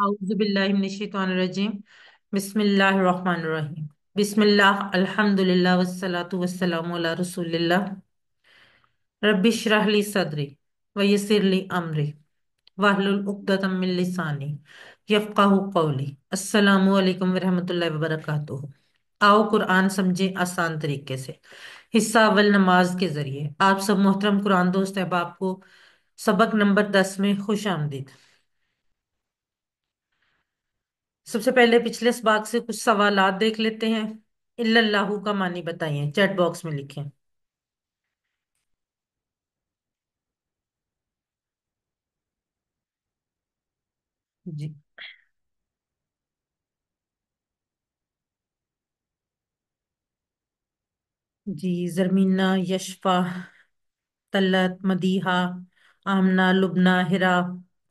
औज़ुबिल्लाहिमिनश्शैतानिर्रजीम। बिस्मिल्लाहिर्रहमानिर्रहीम। बिस्मिल्लाह अल्हम्दुलिल्लाह वस्सलातु वस्सलामु अला रसूलिल्लाह। रब्बिश्रह ली सदरी व यस्सिर ली अमरी वाहलुल उक़्दतम मिन लिसानी यफ़क़हू क़ौली। अस्सलामु अलैकुम वरहमतुल्लाहि वबरकातुहू। आओ कुरान समझे आसान तरीके से। हिस्सा अव्वल नमाज के जरिए आप सब मोहतरम कुरान दोस्त अहबाब को सबक नंबर 10 में खुश आमदीद। सबसे पहले पिछले सबक से कुछ सवालात देख लेते हैं। इल्लल्लाहु का मानी बताइए, चैट बॉक्स में लिखें। जी। जी, जरमीना, यशफा, तलत, मदीहा, आमना, लुबना, हिरा।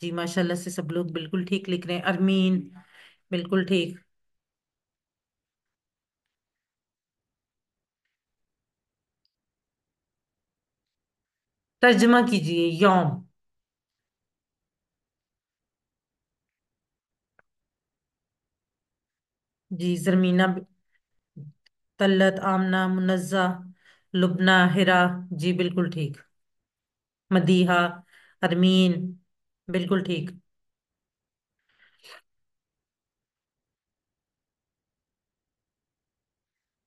जी माशाल्लाह से सब लोग बिल्कुल ठीक लिख रहे हैं। अरमीन बिल्कुल ठीक। तर्जमा कीजिए यौम। जी, जरमीना, तलत, आमना, मुनज्जा, लुबना, हिरा। जी बिल्कुल ठीक। मदीहा, अरमीन बिल्कुल ठीक।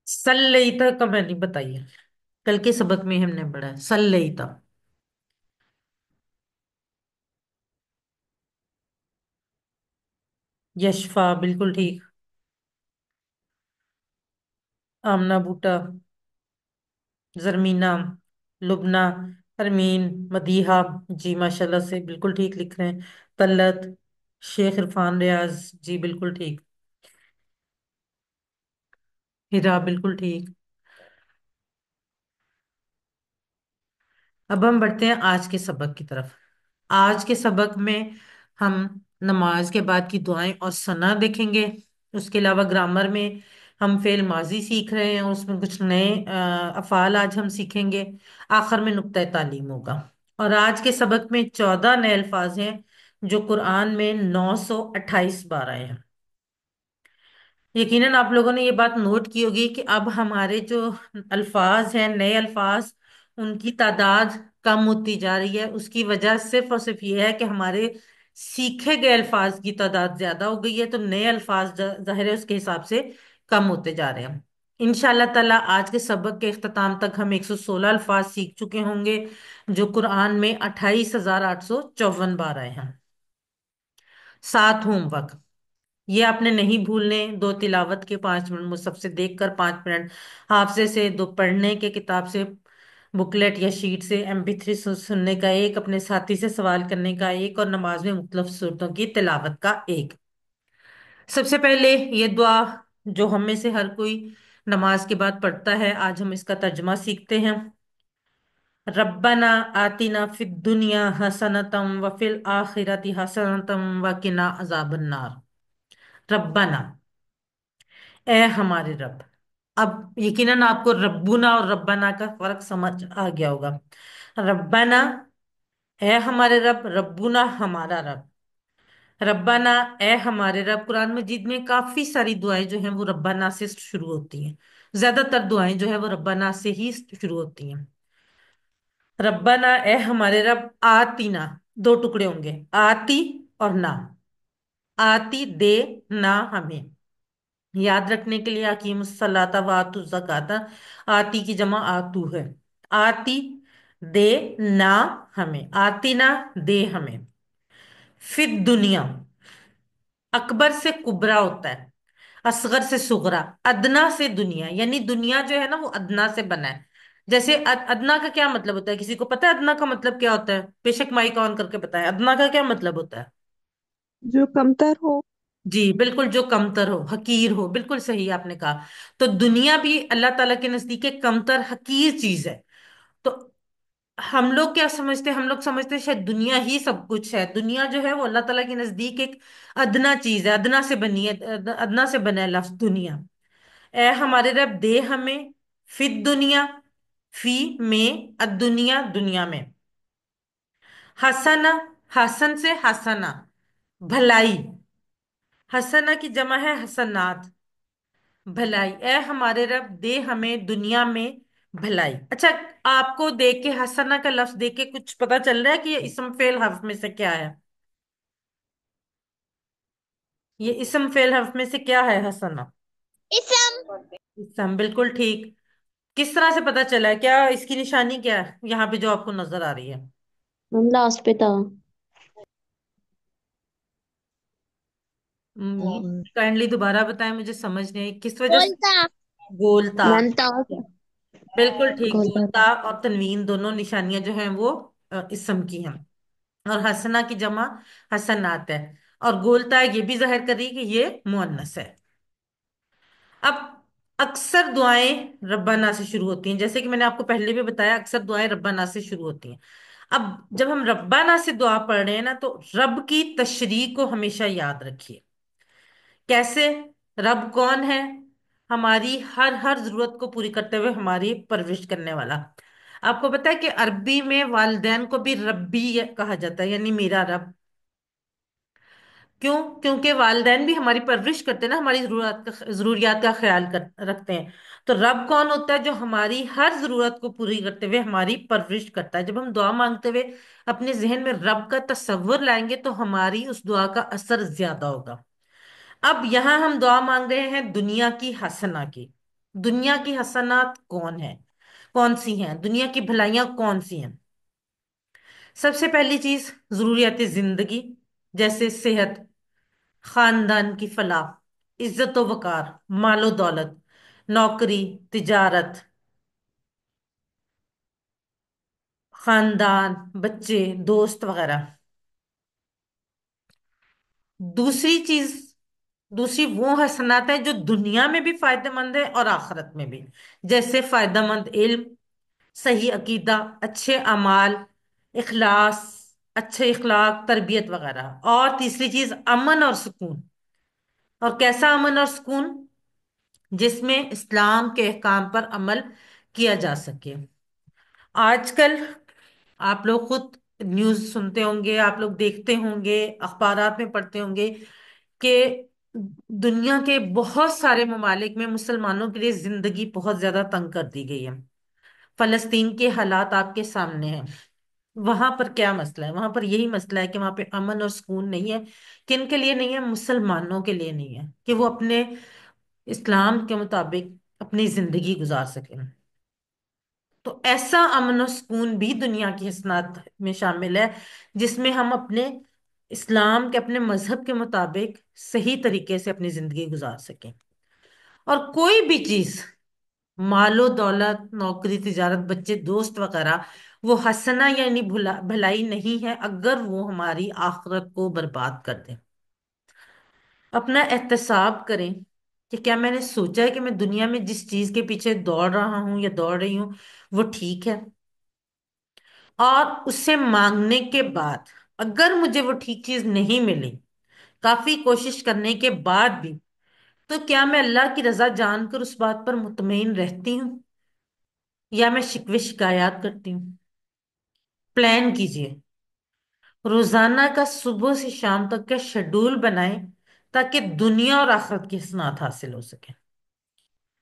सल्लैता का मैंने बताइए, कल के सबक में हमने पढ़ा है सल्लैता। यशफा बिल्कुल ठीक। आमना बूटा, जरमीना, लुबना, अरमीन, मदीहा। जी माशाल्लाह से बिल्कुल ठीक लिख रहे हैं। तलत, शेख इरफान रियाज। जी बिल्कुल ठीक। हिरा बिल्कुल ठीक। अब हम बढ़ते हैं आज के सबक की तरफ। आज के सबक में हम नमाज के बाद की दुआएं और सना देखेंगे। उसके अलावा ग्रामर में हम फेल माजी सीख रहे हैं, उसमें कुछ नए अफ़ाल आज हम सीखेंगे। आखिर में नुक्ता तालीम होगा। और आज के सबक में 14 नए अल्फाज हैं जो कुरान में 928 बार आए हैं। यकीनन आप लोगों ने ये बात नोट की होगी कि अब हमारे जो अल्फाज हैं, नए अल्फाज, उनकी तादाद कम होती जा रही है। उसकी वजह सिर्फ और सिर्फ ये है कि हमारे सीखे गए अल्फाज की तादाद ज्यादा हो गई है, तो नए अल्फाज जाहिर है उसके हिसाब से कम होते जा रहे हैं। इंशाल्लाह ताला आज के सबक के इख्तिताम तक हम 116 अल्फाज सीख चुके होंगे जो कुरान में 28,854 बार आए हैं। सात होमवर्क ये आपने नहीं भूलने। दो तिलावत के 5 मिनट मुसहफ से देखकर, 5 मिनट हाफजे से, दो पढ़ने के किताब से, बुकलेट या शीट से, MP3 सुनने का एक, अपने साथी से सवाल करने का एक, और नमाज में मुख्तलिफ सूरतों की तिलावत का एक। सबसे पहले ये दुआ जो हम में से हर कोई नमाज के बाद पढ़ता है, आज हम इसका तर्जुमा सीखते हैं। रब्बना आतिना फिद दुनिया हसनतम व फिल आखिरति हसनतम व किना अजाबन्नार। रब्बना, ए हमारे रब। अब यकीनन आपको रब्बुना और रब्बाना का फर्क समझ आ गया होगा। रब्बाना, ए हमारे रब, रब्बुना हमारा रब। रब्बाना, ए हमारे रब। कुरान मजीद में काफी सारी दुआएं जो हैं वो रब्बाना से शुरू होती हैं। ज्यादातर दुआएं जो है वो रब्बाना से ही शुरू होती हैं। रब्बाना, ए हमारे रब, आतीना, दो टुकड़े होंगे, आती और ना। आती दे, ना हमें। याद रखने के लिए अकीम सलाता व आतु ज़काता, आती की जमा आतू है। आती दे, ना हमें, आती ना दे हमें। फिर दुनिया, अकबर से कुबरा होता है, असगर से सुगरा, अदना से दुनिया। यानी दुनिया जो है ना वो अदना से बना है। जैसे अदना का क्या मतलब होता है, किसी को पता है अदना का मतलब क्या होता है? बेशक माइक ऑन करके बताएं, अदना का क्या मतलब होता है? जो कमतर हो। जी बिल्कुल, जो कमतर हो, हकीर हो, बिल्कुल सही आपने कहा। तो दुनिया भी अल्लाह ताला के नजदीक एक कमतर हकीर चीज है। तो हम लोग क्या समझते हैं? हम लोग समझते हैं शायद दुनिया ही सब कुछ है। दुनिया जो है वो अल्लाह ताला के नजदीक एक अदना चीज है, अदना से बनी है, अदना से बना है लफ्ज दुनिया। ए हमारे रब, दे हमें, फिर दुनिया, फी में, अदुनिया दुनिया में, हसना, हसन से हसना, भलाई, हसना की जमा है हसनात, भलाई। ए हमारे रब दे हमें दुनिया में भलाई। अच्छा, आपको देख के, हसना का लफ्ज देख के कुछ पता चल रहा है कि ये इसम फेल हर्फ में से क्या है? ये इसम फेल हर्फ में से क्या है हसना? इसम। इसम, बिल्कुल ठीक। किस तरह से पता चला है? क्या इसकी निशानी क्या है यहाँ पे जो आपको नजर आ रही है? हम लास्ट पे था। काइंडली दोबारा बताएं, मुझे समझ नहीं आई किस वजह से। गोलता। गोलता। मनता। बिल्कुल ठीक, गोलता गोलता था। और तनवीन दोनों निशानियां जो हैं वो इसम की हैं। और हसना की जमा हसनात है। और गोलता ये भी जाहिर कर रही है कि ये मुअन्नस है। अब अक्सर दुआएं रब्बाना से शुरू होती हैं, जैसे कि मैंने आपको पहले भी बताया, अक्सर दुआएं रब्बाना से शुरू होती हैं। अब जब हम रब्बाना से दुआ पढ़ रहे हैं ना, तो रब की तशरीह को हमेशा याद रखिए। कैसे? रब कौन है? हमारी हर हर जरूरत को पूरी करते हुए हमारी परवरिश करने वाला। आपको पता है कि अरबी में वालिदैन को भी रब्बी कहा जाता है, यानी मेरा रब। क्यों? क्योंकि वालिदैन भी हमारी परवरिश करते हैं ना, हमारी जरूरियात का ख्याल रखते हैं। तो रब कौन होता है? जो हमारी हर जरूरत को पूरी करते हुए हमारी परवरिश करता है। जब हम दुआ मांगते हुए अपने जहन में रब का तस्वुर लाएंगे तो हमारी उस दुआ का असर ज्यादा होगा। अब यहां हम दुआ मांग रहे हैं दुनिया की हसना की। दुनिया की हसनात कौन है? कौन सी हैं दुनिया की भलाइयां? कौन सी हैं? सबसे पहली चीज, जरूरियात जिंदगी, जैसे सेहत, खानदान की फलाह, इज्जत व वकार, मालो दौलत, नौकरी, तिजारत, खानदान, बच्चे, दोस्त वगैरह। दूसरी चीज, दूसरी वो हसनात है जो दुनिया में भी फायदेमंद है और आखिरत में भी, जैसे फायदेमंद इल्म, सही अकीदा, अच्छे अमाल, इखलास, अच्छे इखलाक, तरबियत वगैरह। और तीसरी चीज, अमन और सुकून। और कैसा अमन और सुकून? जिसमें इस्लाम के अहकाम पर अमल किया जा सके। आजकल आप लोग खुद न्यूज़ सुनते होंगे, आप लोग देखते होंगे, अखबारात में पढ़ते होंगे कि दुनिया के बहुत सारे ममालिक में मुसलमानों के लिए जिंदगी बहुत ज्यादा तंग कर दी गई है। फलस्तीन के हालात आपके सामने हैं। वहां पर क्या मसला है? वहां पर यही मसला है कि वहां पे अमन और सुकून नहीं है। किन के लिए नहीं है? मुसलमानों के लिए नहीं है कि वो अपने इस्लाम के मुताबिक अपनी जिंदगी गुजार सकें। तो ऐसा अमन और सुकून भी दुनिया की हसनात में शामिल है, जिसमें हम अपने इस्लाम के, अपने मजहब के मुताबिक सही तरीके से अपनी जिंदगी गुजार सकें। और कोई भी चीज, मालो दौलत, नौकरी, तिजारत, बच्चे, दोस्त वगैरह, वो हसना यानी भलाई नहीं है अगर वो हमारी आखिरत को बर्बाद कर दे। अपना एहतसाब करें कि क्या मैंने सोचा है कि मैं दुनिया में जिस चीज के पीछे दौड़ रहा हूं या दौड़ रही हूं वो ठीक है? और उससे मांगने के बाद अगर मुझे वो ठीक चीज नहीं मिली, काफी कोशिश करने के बाद भी, तो क्या मैं अल्लाह की रजा जानकर उस बात पर मुतमईन रहती हूँ, या मैं शिकवे शिकायत करती हूँ? प्लान कीजिए। रोजाना का सुबह से शाम तक का शेड्यूल बनाएं, ताकि दुनिया और आखिरत की हसनात हासिल हो सके,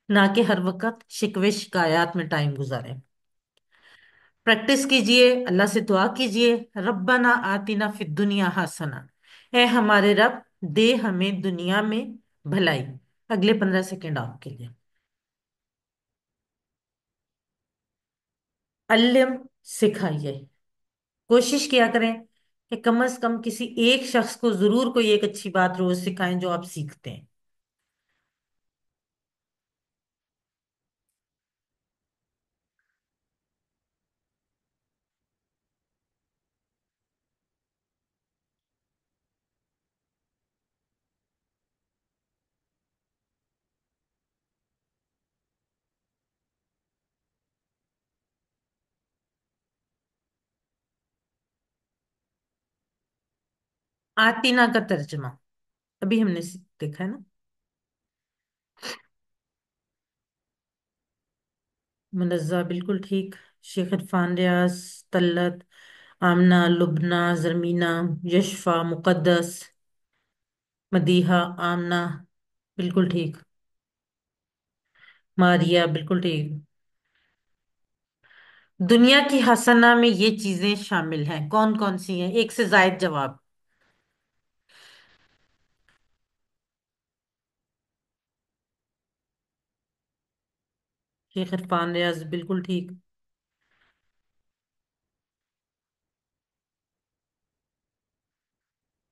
ना कि हर वक्त शिकवे शिकायत में टाइम गुजारें। प्रैक्टिस कीजिए, अल्लाह से दुआ कीजिए, रब्बना आतिना फिद दुनिया हसना। ए हमारे रब, दे हमें दुनिया में भलाई। अगले 15 सेकेंड आपके लिए। अल्लिम, सिखाइए। कोशिश किया करें कि कम से कम किसी एक शख्स को जरूर कोई एक अच्छी बात रोज सिखाएं जो आप सीखते हैं। आतीना का तर्जमा अभी हमने देखा है ना। मुनज़्ज़ा, बिल्कुल ठीक। शेख इरफान, रियाज, तल्लत, आमना, लुबना, जरमीना, यशफा, मुकद्दस, मदीहा, आमना, बिल्कुल ठीक। मारिया, बिल्कुल ठीक। दुनिया की हसना में ये चीजें शामिल हैं, कौन कौन सी हैं? एक से जायद जवाब। शेख इरफान रियाज, बिल्कुल ठीक।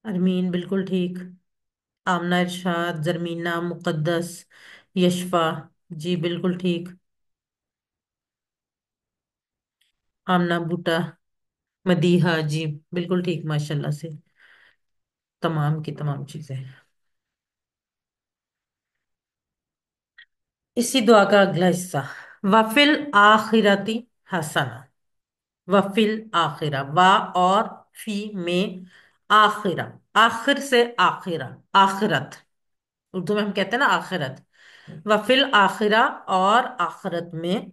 अरमीन, बिल्कुल ठीक। आमना इरशाद, जरमीना, मुकद्दस, यशफा, जी बिल्कुल ठीक। आमना बूटा, मदीहा, जी बिल्कुल ठीक, माशाल्लाह से। तमाम की तमाम चीजें। इसी दुआ का अगला हिस्सा। वफिल आखिरती हसना। वफिल आखिरा, वा और फी में आखिरा, आखिर से आखिरा, आखिरत। उर्दू में हम कहते हैं ना आखिरत। वफिल आखिरा, और आखिरत में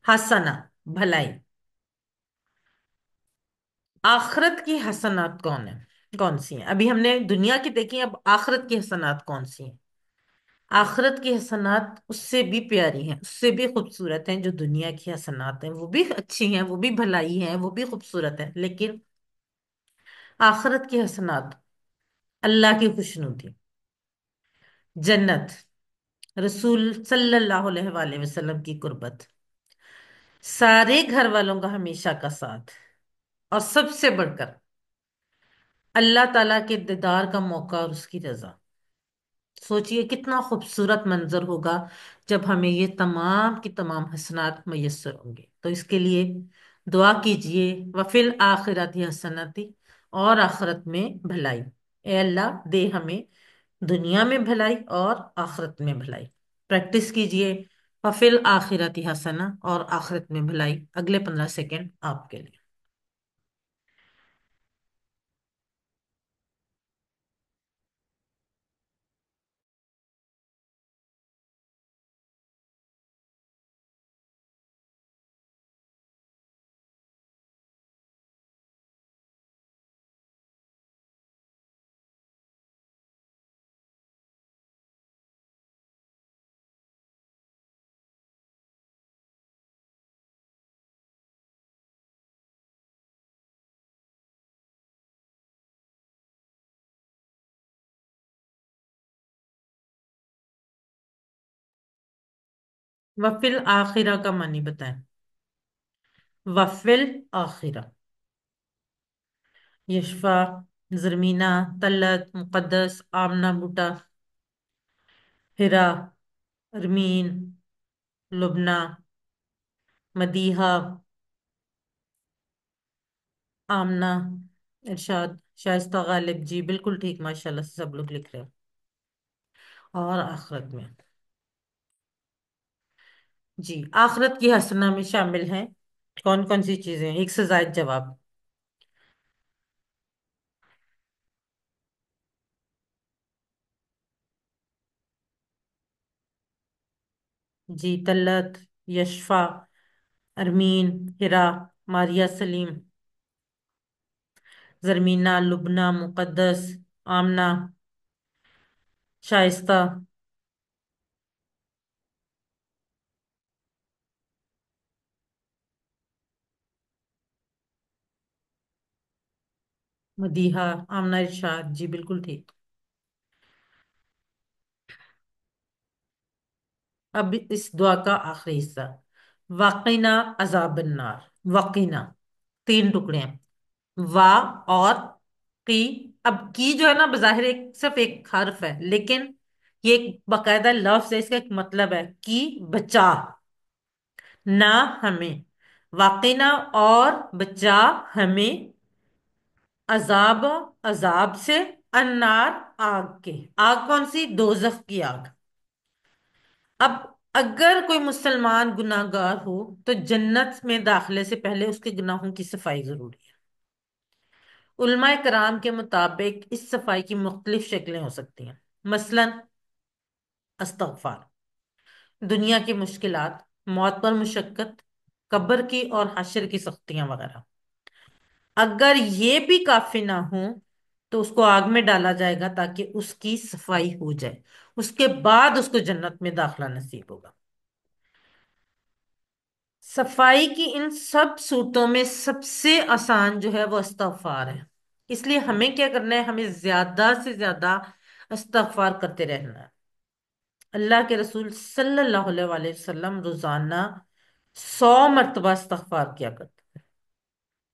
हसना, भलाई। आखिरत की हसनात कौन है? कौन सी हैं? अभी हमने दुनिया की देखी, अब आखिरत की हसनात कौन सी हैं? आखिरत की हसनात उससे भी प्यारी हैं, उससे भी खूबसूरत हैं। जो दुनिया की हसनात हैं वो भी अच्छी हैं, वो भी भलाई हैं, वो भी खूबसूरत है, लेकिन आखिरत की हसनात, अल्लाह की खुशनुदी, जन्नत, रसूल सल्लल्लाहु अलैहि वसल्लम की कुर्बत, सारे घर वालों का हमेशा का साथ, और सबसे बढ़कर अल्लाह ताला के दीदार का मौका और उसकी रजा। सोचिए कितना खूबसूरत मंजर होगा जब हमें ये तमाम की तमाम हसनात मैसर होंगे। तो इसके लिए दुआ कीजिए, वफिल आखिरती हसनती, और आखिरत में भलाई। ए अल्लाह, दे हमें दुनिया में भलाई और आखिरत में भलाई। प्रैक्टिस कीजिए। वफिल आखिरती हसना, और आखिरत में भलाई। अगले 15 सेकेंड आपके लिए। वफिल आखिरा का मानी बताएं। वफिल आखिरा। यशफा, जरमीना, तलत, मुकद्दस, आमना बूटा, हिरा, अरमीन, लुबना, मदीहा, आमना, इरशाद, शाइस्ता, गालिब, जी बिल्कुल ठीक, माशाल्लाह से सब लोग लिख रहे हो। और आखिरत में, जी आखिरत की हसना में शामिल हैं कौन कौन सी चीजें? एक से जायद जवाब। जी तल्लत, यशफा, अरमीन, हिरा, मारिया सलीम, जरमीना, लुबना, मुकद्दस, आमना, शाइस्ता, मदीहा, आमना इरशाद, जी बिल्कुल ठीक। अब इस दुआ का आखिरी हिस्सा। वकीना अजाब नार। वकीना, तीन टुकड़े हैं। वा और की। अब की जो है ना, बजाहिर एक सिर्फ एक हर्फ है, लेकिन ये एक बाकायदा लफ्ज है, इसका एक मतलब है कि बचा, ना हमें। वाकिना, और बचा हमें, अजाब, अजाब से, अन्नार, आग के। आग कौन सी? दोजख की आग। अब अगर कोई मुसलमान गुनाहगार हो तो जन्नत में दाखिले से पहले उसके गुनाहों की सफाई जरूरी है। उलमाए कराम के मुताबिक इस सफाई की मुख्तलिफ शक्लें हो सकती हैं। मसलन अस्तगफार, दुनिया की मुश्किलात, मौत पर मुशक्कत, कब्र की और हश्र की सख्तियां वगैरह। अगर ये भी काफी ना हो تو اس کو آگ میں ڈالا جائے گا تاکہ اس کی صفائی ہو جائے، اس کے بعد اس کو جنت میں داخلہ نصیب ہوگا۔ صفائی کی ان سب صورتوں میں سب سے آسان جو ہے وہ استغفار ہے۔ اس لیے ہمیں کیا کرنا ہے؟ ہمیں زیادہ سے زیادہ استغفار کرتے رہنا ہے۔ اللہ کے رسول صلی اللہ علیہ وآلہ وسلم روزانہ 100 مرتبہ استغفار کیا کرتے ہیں،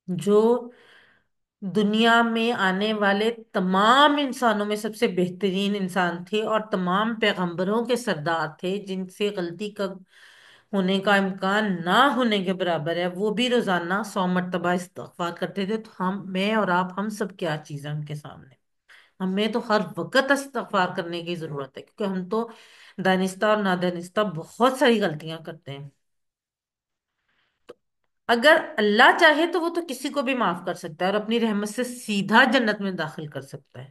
جو دنیا میں آنے والے تمام انسانوں میں سب سے بہترین انسان تھے اور تمام پیغمبروں کے سردار تھے، جن سے غلطی کا ہونے کا امکان نہ ہونے کے برابر ہے، وہ بھی روزانہ 100 مرتبہ استغفار کرتے تھے۔ تو میں اور آپ، ہم سب کیا چیز ہے ان کے سامنے؟ ہمیں تو ہر وقت استغفار کرنے کی ضرورت ہے، کیونکہ ہم تو دانستہ اور نادانستہ بہت ساری غلطیاں کرتے ہیں۔ اگر اللہ چاہے تو وہ تو کسی کو بھی معاف کر سکتا ہے اور اپنی رحمت سے سیدھا جنت میں داخل کر سکتا ہے۔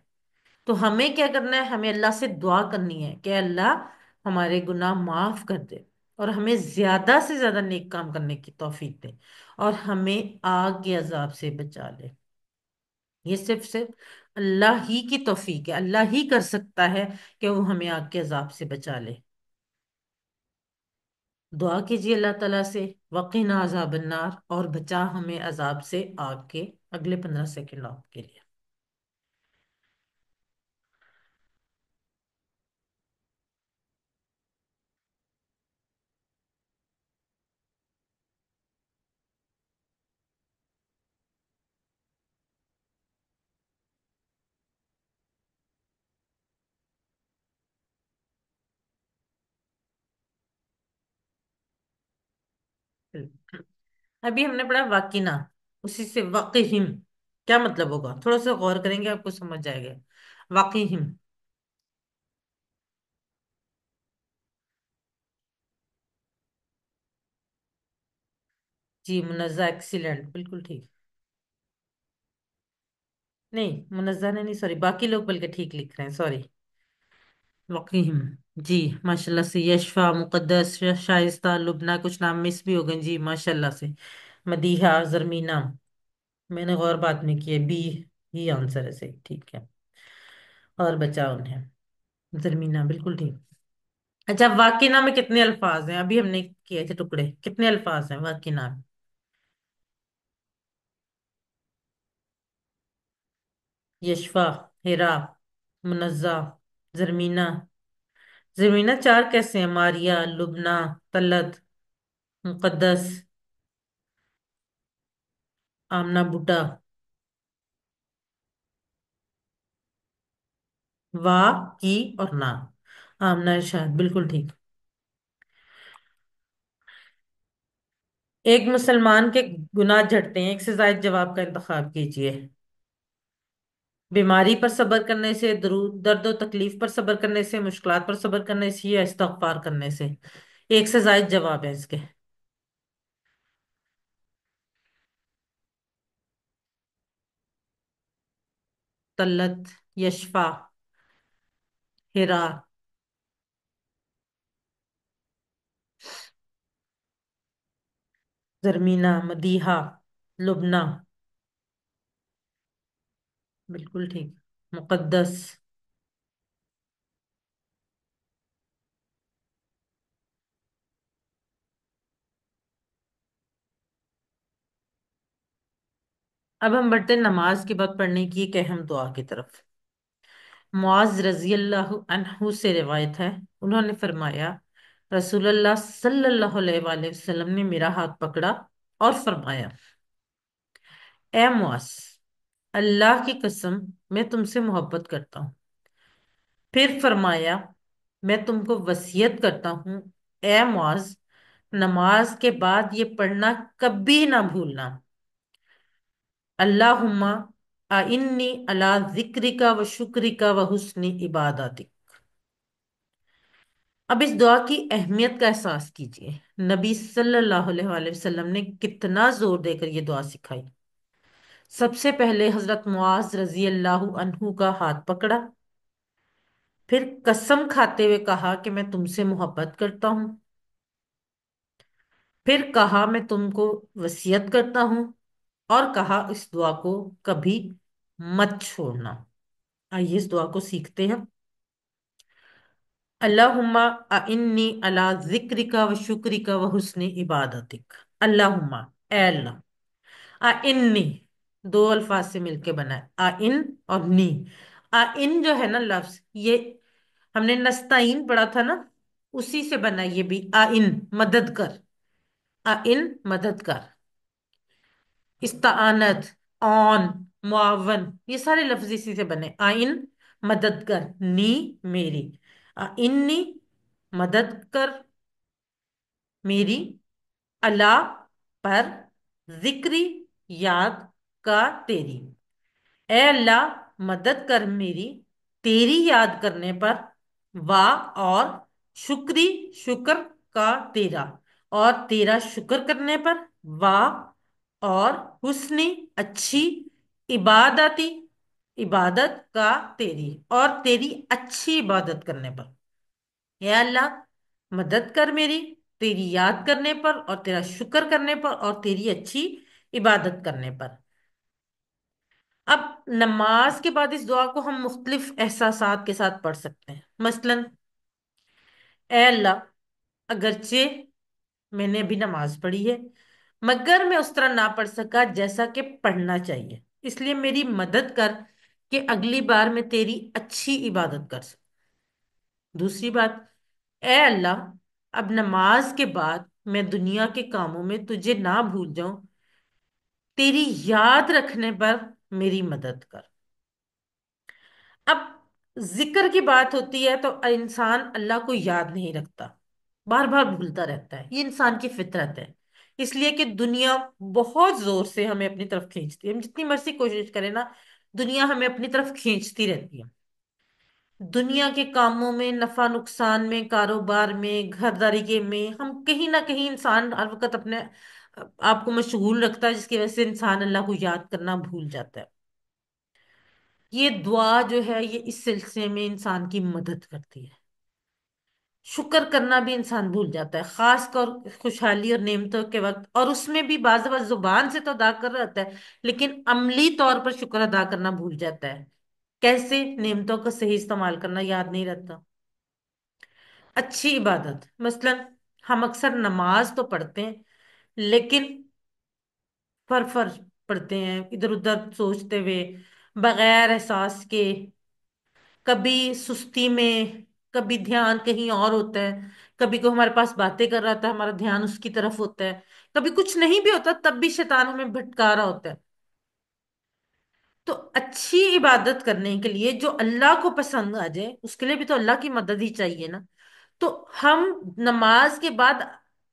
تو ہمیں کیا کرنا ہے؟ ہمیں اللہ سے دعا کرنی ہے کہ اللہ ہمارے گناہ معاف کر دے اور ہمیں زیادہ سے زیادہ نیک کام کرنے کی توفیق دے، اور ہمیں آگ کے عذاب سے بچا لے۔ یہ صرف اللہ ہی کی توفیق ہے، اللہ ہی کر سکتا ہے کہ وہ ہمیں آگ کے عذاب سے بچا لے۔ دعا کیجیے اللہ تعالیٰ سے، وقنا عذاب النار، اور بچا ہمیں عذاب سے آگ کے۔ اگلے 15 سیکنڈ آپ کے لیے۔ ابھی ہم نے پڑھا واقعنا، اسی سے واقعہم کیا مطلب ہوگا؟ تھوڑا سا غور کریں گے آپ کو سمجھ جائے گا۔ واقعہم، جی منزہ، ایکسیلنٹ، بالکل ٹھیک۔ نہیں منزہ نے نہیں، سوری، باقی لوگ بلکہ ٹھیک لکھ رہے ہیں، سوری۔ وقیہم، جی ماشاء اللہ سے۔ یشفا، مقدس، شائستہ، لبنہ، کچھ نام مس بھی ہو گئے جی ماشاء اللہ سے۔ مدیحہ، زرمینہ، میں نے غور بعد میں کی ہے، بی ہی آنسر ہے صحیح، ٹھیک ہے۔ اور بچا انہیں، زرمینہ بالکل ٹھیک۔ اچھا، واقعہ میں کتنے الفاظ ہیں؟ ابھی ہم نے کیے تھے ٹکڑے، کتنے الفاظ ہیں واقعہ؟ یشفا، ہیرا، منزہ، زرمینہ۔ زرمینہ چار کیسے ہیں؟ ماریا، لبنہ، طلت، مقدس، آمنہ بوٹا۔ وا، کی اور نا، آمنہ ارشاد بالکل ٹھیک۔ ایک مسلمان کے گناہ جھڑتے ہیں، ایک سے زائد جواب کا انتخاب کیجئے۔ بیماری پر صبر کرنے سے، درد و تکلیف پر صبر کرنے سے، مشکلات پر صبر کرنے سے، یا استغفار کرنے سے؟ ایک سے زائد جواب ہے اس کے۔ طلت، یشفا، ہرا، زرمینہ، مدیحہ، لبنہ، بالکل ٹھیک، مقدس۔ اب ہم بڑھتے ہیں نماز کے بعد پڑھنے کی ایک اہم دعا کی طرف۔ معاذ رضی اللہ عنہ سے روایت ہے، انہوں نے فرمایا رسول اللہ صلی اللہ علیہ وآلہ وسلم نے میرا ہاتھ پکڑا اور فرمایا، اے معاذ، اللہ کی قسم میں تم سے محبت کرتا ہوں۔ پھر فرمایا، میں تم کو وصیت کرتا ہوں، اے معاذ، نماز کے بعد یہ پڑھنا کبھی نہ بھولنا، اللہم اعنی علی ذکرک و شکرک و حسن عبادتک۔ اب اس دعا کی اہمیت کا احساس کیجئے۔ نبی صلی اللہ علیہ وآلہ وسلم نے کتنا زور دے کر یہ دعا سکھائی۔ سب سے پہلے حضرت معاذ رضی اللہ عنہ کا ہاتھ پکڑا، پھر قسم کھاتے ہوئے کہا کہ میں تم سے محبت کرتا ہوں، پھر کہا میں تم کو وصیت کرتا ہوں، اور کہا اس دعا کو کبھی مت چھوڑنا۔ आइए इस दुआ को सीखते हैं। अल्लाहुम्मा अइन्नी अला जिक्रिका व शुक्रिका व हुस्नी इबादतिक। अल्लाहुम्मा, ए अल्लाह। अइन्नी दो अल्फाज से मिलके बना है, अइन और नी। अइन जो है ना लफ्ज, ये हमने नस्ताइन पढ़ा था ना, उसी से बना है ये भी। अइन मदद कर, अइन मदद कर। इस्तानत, ऑन, मुआवन, ये सारे लफ्ज इसी से बने। आइन मदद कर, नी मेरी। इन्नी मदद कर मेरी, अला पर, जिक्री याद का तेरी। ए अल्लाह मदद कर मेरी तेरी याद करने पर, वाह और शुक्री शुक्र का तेरा, और तेरा शुक्र करने पर, वाह और हुस्नी अच्छी, इबादती इबादत का तेरी, और तेरी अच्छी इबादत करने पर। या अल्लाह मदद कर मेरी तेरी याद करने पर और तेरा शुक्र करने पर और तेरी अच्छी इबादत करने पर। अब नमाज के बाद इस दुआ को हम मुख्तलिफ एहसासात के साथ पढ़ सकते हैं। मसलन, ए अल्लाह, अगरचे मैंने अभी नमाज पढ़ी है, मगर मैं उस तरह ना पढ़ सका जैसा कि पढ़ना चाहिए, इसलिए मेरी मदद कर कि अगली बार मैं तेरी अच्छी इबादत कर सकूं। दूसरी बात, ए अल्लाह, अब नमाज के बाद मैं दुनिया के कामों में तुझे ना भूल जाऊं, तेरी याद रखने पर मेरी मदद कर। अब जिक्र की बात होती है तो इंसान अल्लाह को याद नहीं रखता, बार बार भूलता रहता है, ये इंसान की फितरत है। इसलिए कि दुनिया बहुत जोर से हमें अपनी तरफ खींचती है, हम जितनी मर्जी कोशिश करें ना, दुनिया हमें अपनी तरफ खींचती रहती है। दुनिया के कामों में, नफा नुकसान में, कारोबार में, घरदारी के में, हम कहीं ना कहीं इंसान हर वक्त अपने आप को मशगूल रखता है, जिसकी वजह से इंसान अल्लाह को याद करना भूल जाता है। ये दुआ जो है ये इस सिलसिले में इंसान की मदद करती है। शुक्र करना भी इंसान भूल जाता है, खास कर खुशहाली और नेमतों के वक्त, और उसमें भी बाज़ बार जुबान से तो अदा कर रहता है, लेकिन अमली तौर पर शुक्र अदा करना भूल जाता है। कैसे? नेमतों का सही इस्तेमाल करना याद नहीं रहता। अच्छी इबादत, मसलन हम अक्सर नमाज तो पढ़ते हैं, लेकिन फर फर पढ़ते हैं, इधर उधर सोचते हुए, बगैर एहसास के, कभी सुस्ती में, कभी ध्यान कहीं और होता है, कभी कोई हमारे पास बातें कर रहा था, हमारा ध्यान उसकी तरफ होता है, कभी कुछ नहीं भी होता तब भी शैतान हमें भटका रहा होता है। तो अच्छी इबादत करने के लिए जो अल्लाह को पसंद आ जाए, उसके लिए भी तो अल्लाह की मदद ही चाहिए ना। तो हम नमाज के बाद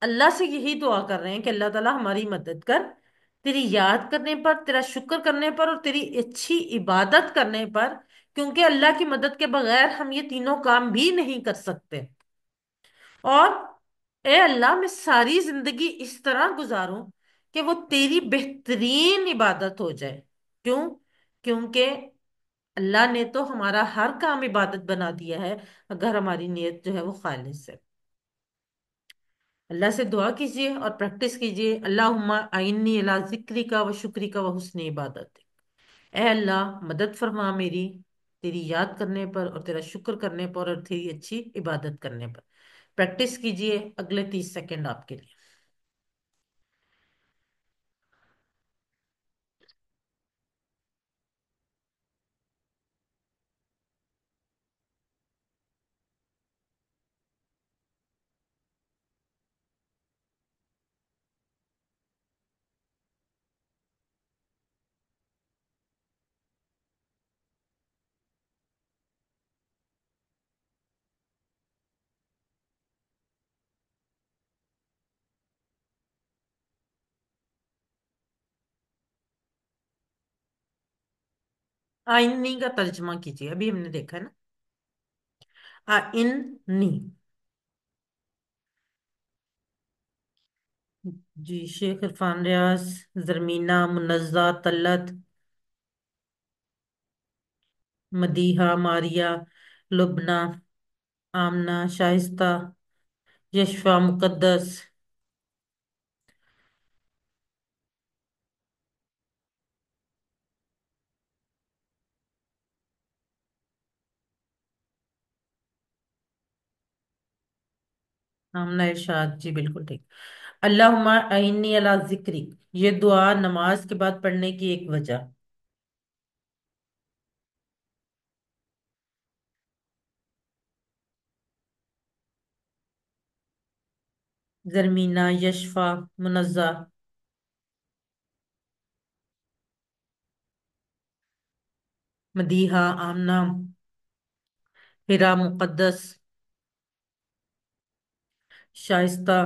अल्लाह से यही दुआ कर रहे हैं कि अल्लाह ताला हमारी मदद कर, तेरी याद करने पर, तेरा शुक्र करने पर और तेरी अच्छी इबादत करने पर, क्योंकि अल्लाह की मदद के बगैर हम ये तीनों काम भी नहीं कर सकते। और ए अल्लाह, मैं सारी जिंदगी इस तरह गुजारूं कि वो तेरी बेहतरीन इबादत हो जाए। क्यों? क्योंकि अल्लाह ने तो हमारा हर काम इबादत बना दिया है, अगर हमारी नीयत जो है वो खालिस है। अल्लाह से दुआ कीजिए और प्रैक्टिस कीजिए। अल्लाहुम्मा आइन्नी अला जिक्री का व शुक्री का व हुस्न इबादत। ए अल्लाह मदद फरमा मेरी तेरी याद करने पर और तेरा शुक्र करने पर और तेरी अच्छी इबादत करने पर। प्रैक्टिस कीजिए, अगले 30 सेकंड आपके लिए। आइन्नी का तर्जमा कीजिए, अभी हमने देखा है ना। आइन्नी। जी, शेख इरफान रियाज, जरमीना, मुनज्जा, तलत, मदीहा, मारिया, लुबना, आमना, शाइस्ता, यशफा, मुकद्दस, आमना इरशाद, जी बिल्कुल ठीक। अल्लाहुम्मा अइन्नी अला जिक्रिक, ये दुआ नमाज के बाद पढ़ने की एक वजह। जरमीना, यशफा, मुनज़्ज़ा, मदीहा, आमना, हिरा, मुक़द्दस, शाइस्ता,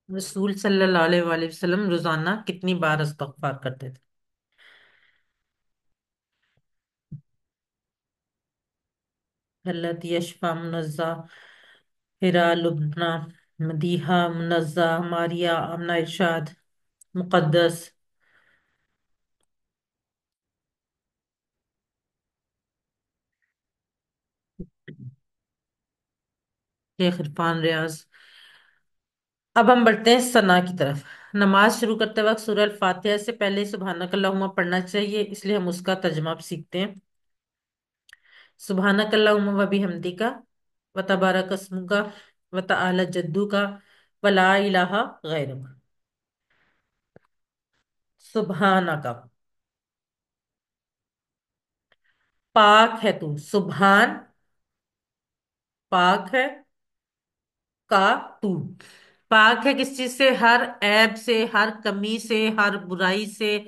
रसूल सल्लल्लाहु अलैहि वसल्लम रोजाना कितनी बार इस्तग़फ़ार करते थे? हलत, यशफा, मुनज़्ज़ा, हिरा, लुब्ना, मदीहा, मुनज़्ज़ा, मारिया, आमना, इरशाद, मुक़द्दस, शेख इरफान, रियाज। अब हम बढ़ते हैं सना की तरफ। नमाज शुरू करते वक्त सूरह अल फातिहा से पहले सुबहानक अल्लाहुम्मा पढ़ना चाहिए, इसलिए हम उसका तर्जुमा अब सीखते हैं। सुबहानक अल्लाहुम्मा व बिहम्दिका व तबारक अस्मुका व तआला जद्दुका व ला इलाहा गैरुक। सुबहानका, पाक है तू। सुबहान, पाक है, का, तू। पाक है किस चीज से? हर ऐब से, हर कमी से, हर बुराई से।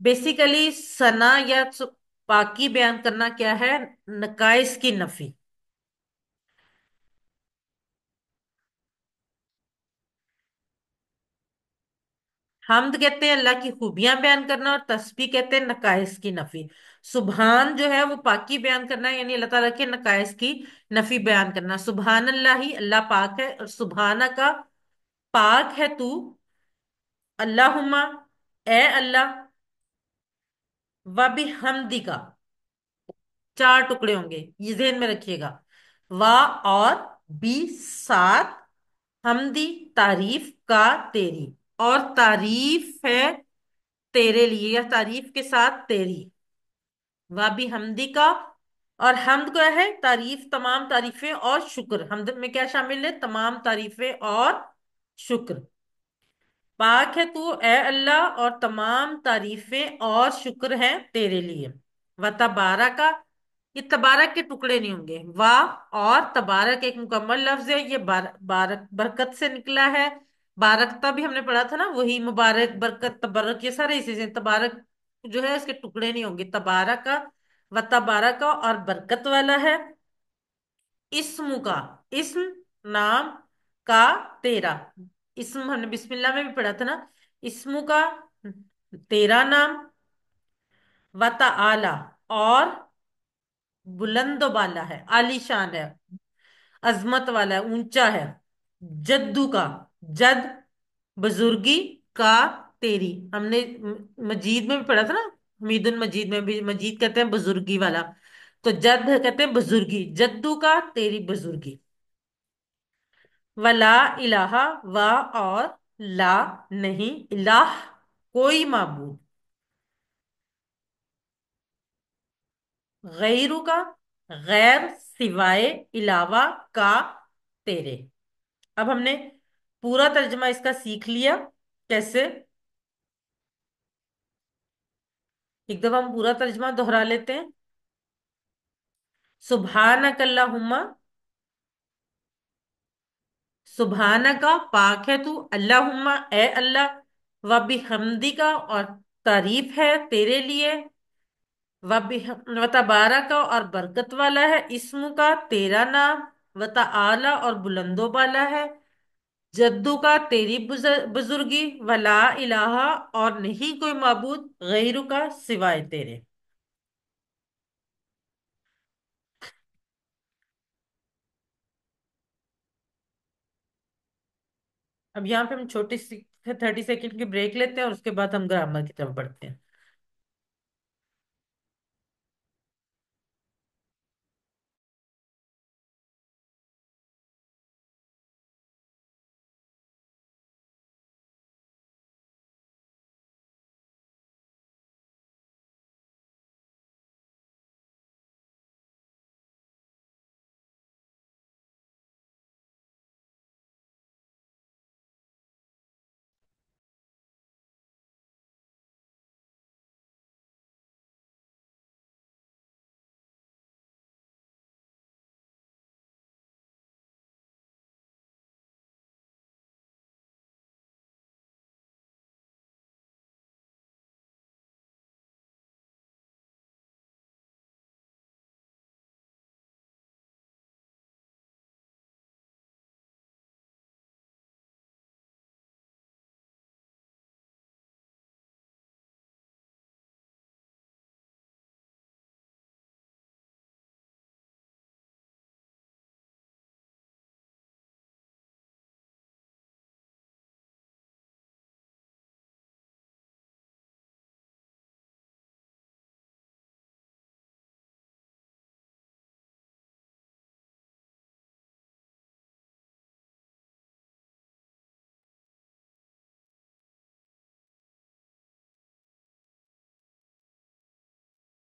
बेसिकली सना या पाकी बयान करना क्या है? नकाइस की नफी। हमद कहते हैं अल्लाह की खूबियां बयान करना, और तस्बीह कहते हैं नकाइस की नफी। सुबहान जो है वो पाकी बयान करना है, यानी अल्लाह ताला के नकाइस की नफी बयान करना। सुबहान अल्लाह ही, अल्लाह पाक है। और सुबहाना का, पाक है तू। अल्लाहुम्मा, ए अल्लाह। व बिहम्दी का, चार टुकड़े होंगे, ये ध्यान में रखिएगा। वा, और, बी, साथ, हमदी, तारीफ, का, तेरी। और तारीफ है तेरे लिए, या तारीफ के साथ तेरी। वाबी हमदी का, और हमद क्या है? तारीफ, तमाम तारीफें और शुक्र। हमद में क्या शामिल है? तमाम तारीफें और शुक्र। पाक है तू ए अल्लाह, और तमाम तारीफें और शुक्र हैं तेरे लिए। व तबारक का, ये तबारक के टुकड़े नहीं होंगे। वाह, और तबारक एक मुकम्मल लफ्ज है, ये बारक, बरकत से निकला है। बारकता भी हमने पढ़ा था ना, वही मुबारक, बरकत, तबरक, ये सारे इसी से। तबारक जो है इसके टुकड़े नहीं होंगे। तबारक का, व तबारक का, और बरकत वाला है। इस्म का, इस्म, नाम, का, तेरा। इस्म हमने बिस्मिल्लाह में भी पढ़ा था ना। इस्मु का, तेरा नाम। व आला, और बुलंद वाला है, आलीशान है, अजमत वाला है, ऊंचा है। जद्दू का, जद, बुजुर्गी, का, तेरी। हमने मजीद में भी पढ़ा था ना, हमीदुल मजीद में भी, मजीद कहते हैं बुजुर्गी वाला। तो जद कहते हैं बुजुर्गी, जद्दू का, तेरी बुजुर्गी। वला इलाहा, व, और, ला, नहीं, इलाह, कोई माबूद। गैरू का, गैर, सिवाय, इलावा, का, तेरे। अब हमने पूरा तर्जमा इसका सीख लिया। कैसे? एक दफा हम पूरा तर्जमा दोहरा लेते हैं। सुबहानक अल्लाहुम्मा, सुबहानका, पाक है तू। अल्लाहुम्मा, ए अल्लाह। व बिहम्दिका, और तारीफ है तेरे लिए। व तबारका, और बरकत वाला है। इस्मु का, तेरा नाम। व आला, और बुलंदो वाला है। जद्दू का, तेरी बुजुर्गी। वला इलाहा, और नहीं कोई माबूद, गैरू का, सिवाय तेरे। अब यहाँ पे हम छोटी सी 30 सेकंड की ब्रेक लेते हैं, और उसके बाद हम ग्रामर की तरफ बढ़ते हैं।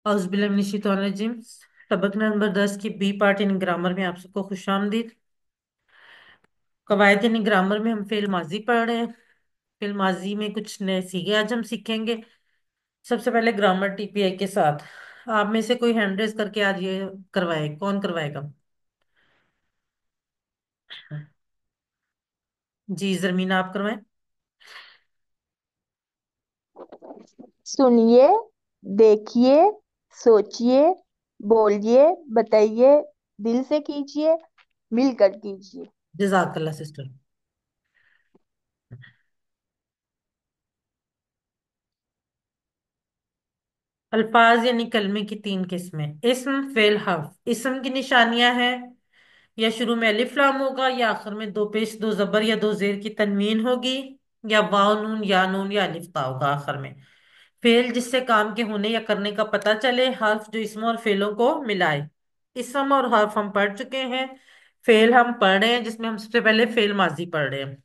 औज़ बिल्लाहि मिनश शैतानिर रजीम। सबक नंबर 10 की बी पार्ट यानी ग्रामर में आप सबको खुश आमदीद। कवायद यानी ग्रामर में हम फेल माजी पढ़ रहे हैं। फेल माजी में कुछ नए सीखे आज हम सीखेंगे। सबसे पहले ग्रामर टीपीआई के साथ आप में से कोई हैंड रेज करके आज ये करवाए, कौन करवाएगा? जी जरमीना, आप करवाएं। सुनिए, देखिए, सोचिए, बोलिए, बताइए, दिल से कीजिए, मिलकर कीजिए। जजाकल्ला सिस्टर। अल्फाज यानी कलमे की तीन किस्में, इस्म फेल हर्फ। इस्म की निशानियां हैं, या शुरू में अलिफ लाम होगा, या आखिर में दो पेश दो जबर या दो जेर की तनवीन होगी, या वाव नून या नून या अलिफ ता होगा आखिर में। फेल जिससे काम के होने या करने का पता चले, हर्फ जो इसम और फेलों को मिलाए। इसम और हर्फ हम पढ़ चुके हैं, फेल हम पढ़ रहे हैं जिसमें हम सबसे पहले फेल माजी पढ़ रहे हैं।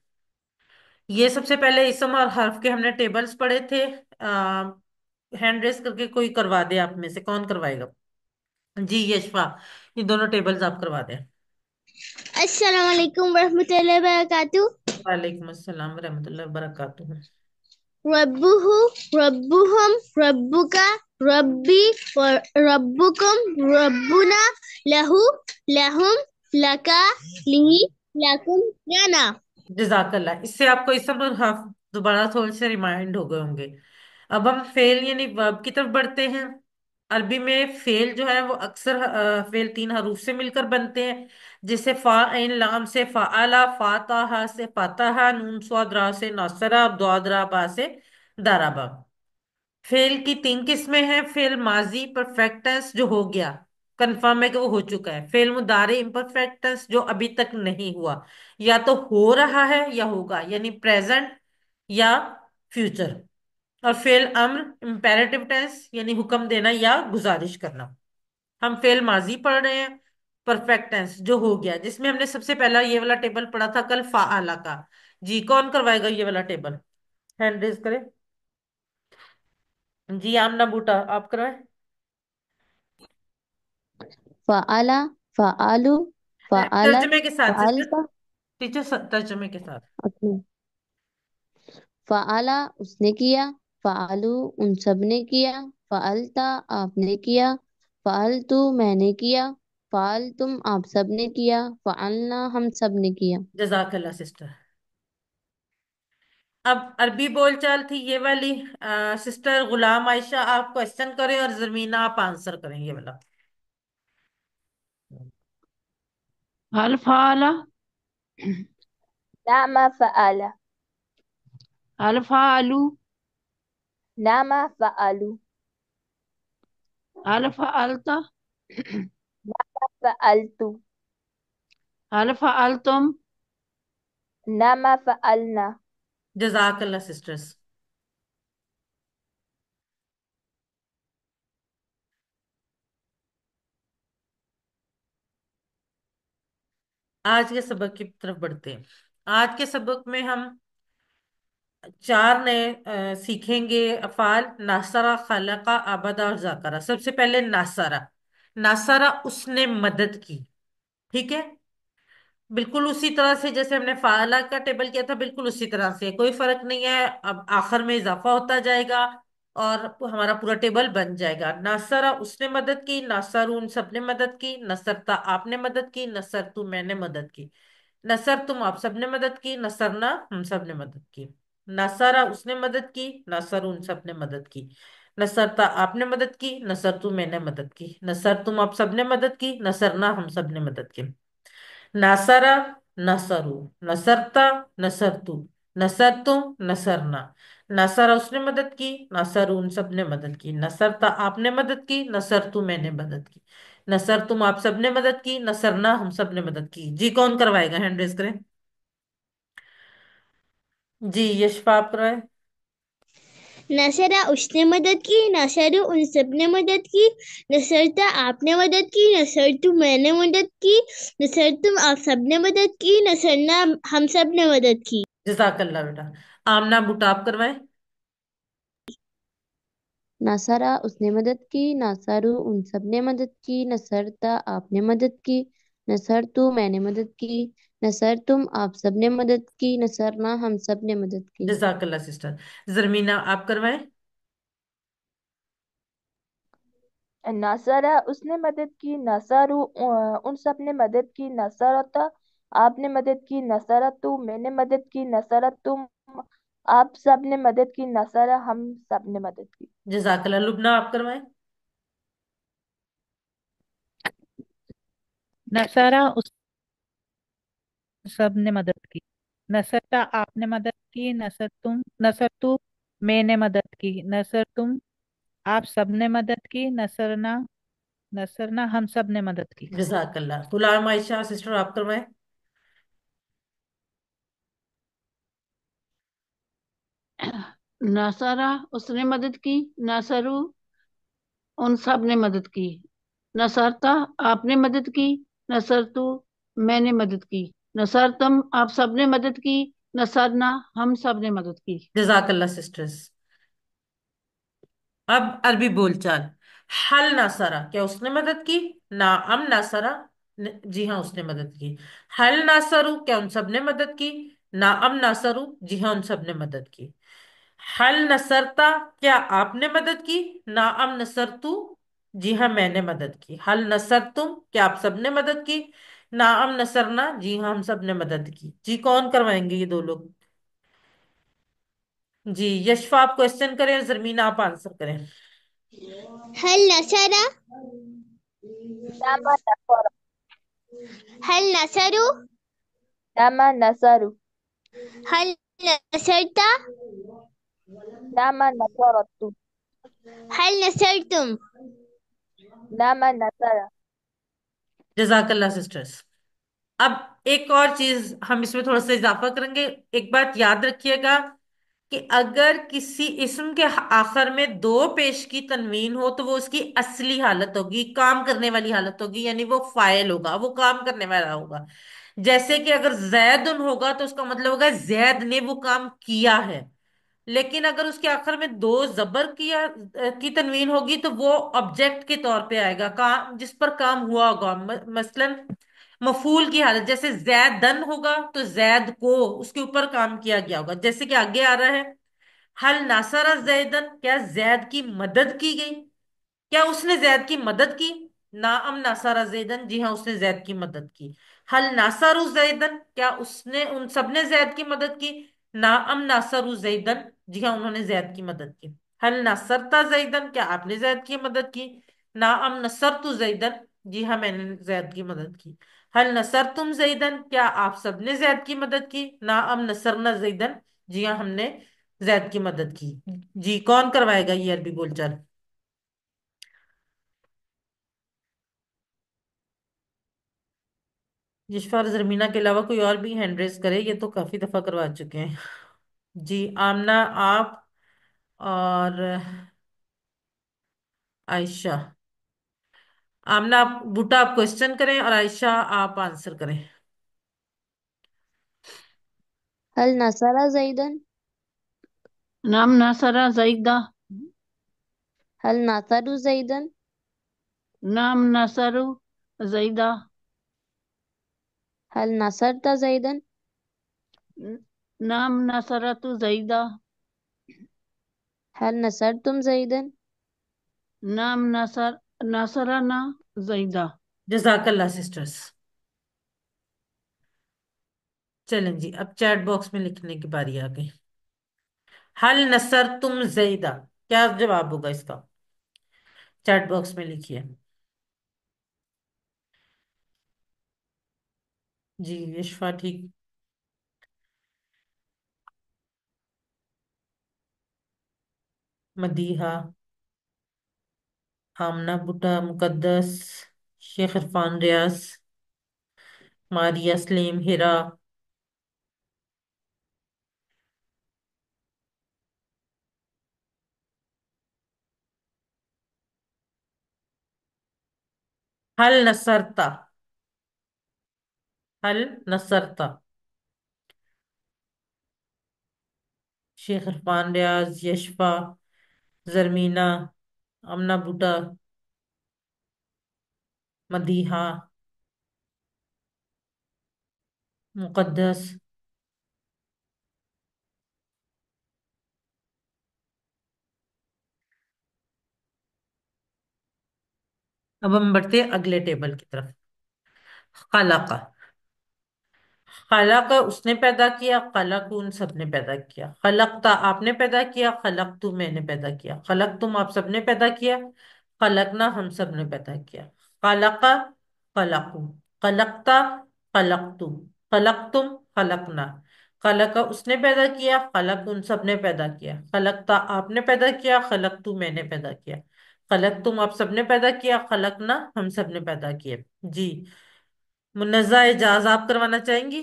ये सबसे पहले इसम और हर्फ के हमने टेबल्स पढ़े थे। हैंड रेस करके कोई करवा दे, आप में से कौन करवाएगा? जी यशफा, ये दोनों टेबल्स आप करवा दें। अस्सलाम वालेकुम रहमतुल्लाहि व बरकातुहू। वालेकुम अस्सलाम रहमतुल्लाहि वबरकातुहू। रब्बुहु, रब्बुहुम, रब्बुका, रब्बी, रब्बुकुम, रब्बुना, लहु, लहुम, लका, लिही, लकुम, लाना। जजाकल्ला, इससे आपको इस सब हर्फ दोबारा थोड़े से रिमाइंड हो गए होंगे। अब हम फेल यानी वर्ब की तरफ बढ़ते हैं। अरबी में फेल जो है वो अक्सर फेल तीन हरूफ से मिलकर बनते हैं, जैसे फा इन लाम से फ़ाअला, फाताहा से फातहा, नून स्वाद रा से नसरा, दाद रा बा से दराबा। फेल की तीन किस्में हैं, फेल माजी परफेक्ट टेंस जो हो गया, कंफर्म है कि वो हो चुका है। फेल मुदारे इम्परफेक्ट टेंस जो अभी तक नहीं हुआ, या तो हो रहा है या होगा, यानी प्रेजेंट या फ्यूचर। और फेल अम्र इम्पेरेटिव टेंस यानी हुक्म देना या गुजारिश करना। हम फेल माजी पढ़ रहे हैं, परफेक्ट टेंस जो हो गया, जिसमें हमने सबसे पहला ये वाला टेबल पढ़ा था कल, फाआला का। जी कौन करवाएगा ये वाला टेबल? हैंड रेज करें। जी आमना बूटा, आप करवाए। फ़अला, फ़अलु, फ़अलत, तर्जमे के साथ सिस्टर, फ़अलता। टीचर तर्जमे के साथ। ओके। फ़अला उसने किया, फ़अलु उन सब ने किया, फ़अलता आपने किया, फ़अलतु मैंने किया, फ़अल तुम आप सब ने किया, फ़अलना हम सब ने किया। जजाकल्ला सिस्टर। अब अरबी बोलचाल थी ये वाली। सिस्टर गुलाम आयशा आप क्वेश्चन करें और जमीना आप आंसर करें ये वाला। هل فعل نعم فعل. هل فعلوا نعم فعلوا. هل فعلت فعلت. هل فعلتم نعم فعلنا. जजाकल्ला सिस्टर्स। आज के सबक की तरफ बढ़ते हैं। आज के सबक में हम चार नए सीखेंगे अफाल, नासरा, खलका, अबदा और जाकरा। सबसे पहले नासरा। नासरा उसने मदद की, ठीक है। बिल्कुल उसी तरह से जैसे हमने फाला का टेबल किया था, बिल्कुल उसी तरह से, कोई फर्क नहीं है। अब आखिर में इजाफा होता जाएगा और हमारा पूरा टेबल बन जाएगा। नासरा उसने मदद की, नासरून सबने मदद की, नसरता आपने मदद की, नसर तू मैंने मदद की, नसर तुम आप सबने मदद की, नसरना हम सबने मदद की। नसरा उसने मदद की, नसरून सबने मदद की, नसरता आपने मदद की, नसर तू मैंने मदद की, नसर तुम आप सबने मदद की, नसरना हम सबने मदद की। नसरा नसरु, नसरता नसरतु, नसरतु नसरना। नसरा उसने मदद की, नसरु उन सब ने मदद की, नसरता आपने मदद की, नसरतु मैंने मदद की, नसर तुम आप सब ने मदद की, नसरना हम सब ने मदद की। जी कौन करवाएगा? हैंड रेज करें। जी यशफा आप करवाए। नसरा उसने मदद की, नसरु उन सब ने मदद की, नसरता आपने मदद की, नसरतु मैंने मदद की, नसरतुम आप सब ने मदद की, नसरना हम सब ने मदद की। जजाकल्ला बेटा। आमना बूटा आप करवाए। نصرہ اس نے مدد کی، نصرو ان سب نے مدد کی، نصرتا آپ نے مدد کی، نصرتو میں نے مدد کی، نصر تم آپ سب نے مدد کی، نصرنا ہم سب نے مدد کی۔ جزاک اللہ سسٹر۔ زرمینہ آپ کروائیں۔ ناصرہ اس نے مدد کی، ناصرو ان سب نے مدد کی، نصرتا آپ نے مدد کی، نصرتو میں نے مدد کی، نصرتم آپ سب نے مدد کی، نصرہ ہم سب نے مدد کی۔ جزاک اللہ۔ لبنہ آپ کروائیں۔ نصارہ اس سب نے مدد کی، نصرتا آپ نے مدد کی، نصر تو میں نے مدد کی، نصر تم آپ سب نے مدد کی، نصرنا ہم سب نے مدد کی۔ جزاک اللہ۔ غلام عائشہ سسٹر آپ کروائیں۔ نصارہ اس نے مدد کی، نصرو ان سب نے مدد کی، نصرتا آپ نے مدد کی، نصرتو میں نے مدد کی، نصرتم آپ سب نے مدد کی، نصرنا ہم سب نے مدد کی۔ جزاک اللہ سسٹرز۔ اب عربی بول چال۔ حل ناصرہ کیا اس نے مدد کی؟ نعم ناصرہ جی ہاں اس نے مدد کی۔ حل ناصرو کیا ان سب نے مدد کی؟ نعم ناصرو جی ہاں ان سب نے مدد کی۔ حل نصرتا کیا آپ نے مدد کی؟ نعم نصرتو جی ہاں میں نے مدد کی۔ حل نصرتم کیا آپ سب نے مدد کی؟ نعم نصرنا جی ہاں ہم سب نے مدد کی۔ جی کون کروائیں گے یہ دو لوگ؟ جی یشفا آپ کوشچن کریں اور زرمین آپ آنسر کریں۔ هل نصر نعم نصر هل نصروا نعم نصروا هل نصرت نعم نصرت هل نصرتم نعم نصر۔ جزاک اللہ سسٹرز۔ اب ایک اور چیز ہم اس میں تھوڑا سا اضافہ کریں گے۔ ایک بات یاد رکھیے گا کہ اگر کسی اسم کے آخر میں دو پیش کی تنوین ہو تو وہ اس کی اصلی حالت ہوگی، کام کرنے والی حالت ہوگی، یعنی وہ فاعل ہوگا، وہ کام کرنے والا ہوگا۔ جیسے کہ اگر زید ہوگا تو اس کا مطلب ہوگا زید نے وہ کام کیا ہے۔ لیکن اگر اس کے آخر میں دو زبر کی تنوین ہوگی تو وہ آبجیکٹ کے طور پہ آئے گا، کام جس پر کام ہوا ہوگا۔ مثلا مفعول کی حالت، جیسے زیدن ہوگا تو زید کو اس کے اوپر کام کیا گیا ہوگا، جیسے کہ آگے آ رہا ہے حل ناصر زیدن کیا زید کی مدد کی گئی؟ کیا اس نے زید کی مدد کی؟ نعم ناصر زیدن جی ہاں اس نے زید کی مدد کی۔ حل ناصر زیدن کیا اس نے ان سب نے زید کی مدد کی؟ نعم ناصر زیدن جی ہاں انہوں نے زید کی مدد کی۔ حل نصرتا زیدن کیا آپ نے زید کی مدد کی؟ نعم نصرت زیدن جی ہاں میں نے زید کی مدد کی۔ حل نصرتم زیدن کیا آپ سب نے زید کی مدد کی؟ نعم نصرنا زیدن جی ہاں ہم نے زید کی مدد کی۔ جی کون کروائے گا یہ عربی بول چال؟ یشفار زرمینہ کے علاوہ کوئی اور بھی ہینڈ ریز کرے، یہ تو کافی دفعہ کروا چکے ہیں۔ جی آمنہ آپ اور عائشہ۔ آمنہ آپ بوٹا آپ کوشچن کریں اور عائشہ آپ آنسر کریں۔ هل نصر زیدن؟ نام نصرہ زیدہ، هل نصر زیدن؟ نام نصرو زیدہ، هل نصرت زیدن؟ نام نصرت زیدہ، هل نصرتم زیدن؟ نام نصرنا زیدہ۔ جزاک اللہ سسٹرز۔ چلیں جی اب چیٹ باکس میں لکھنے کی باری آ گئی۔ حل نصر تم زیدہ کیا جواب ہوگا اس کا؟ چیٹ باکس میں لکھیے۔ جی یشفا ٹھیک، مدیحہ، آمنہ بوٹا، مقدس، شیخ عرفان ریاض، ماریا سلیم، ہیرا۔ حل نصرتا، حل نصرتا، شیخ عرفان ریاض، یشفا، जरमीना, अमना बूटा, मदीहा, मुकद्दस। अब हम बढ़ते हैं अगले टेबल की तरफ। खलाका, खलाका उसने पैदा किया, खलक उन सब ने पैदा किया। खलकता आपने पैदा किया, खलक तू मैंने पैदा किया। खलक तुम आप सब ने पैदा किया, खलकना हम सब ने पैदा किया। खलका, खलकू, खलकता, खलक तू, खलक तुम, खलकना। खलका उसने पैदा किया, खलक उन सब ने पैदा किया। खलकता आपने पैदा किया, खलक तू मैंने पैदा किया। खलक तुम आप सब ने पैदा किया, खलकना हम सब ने पैदा किया। जी, मुन्नजा एजाज आप करवाना चाहेंगी?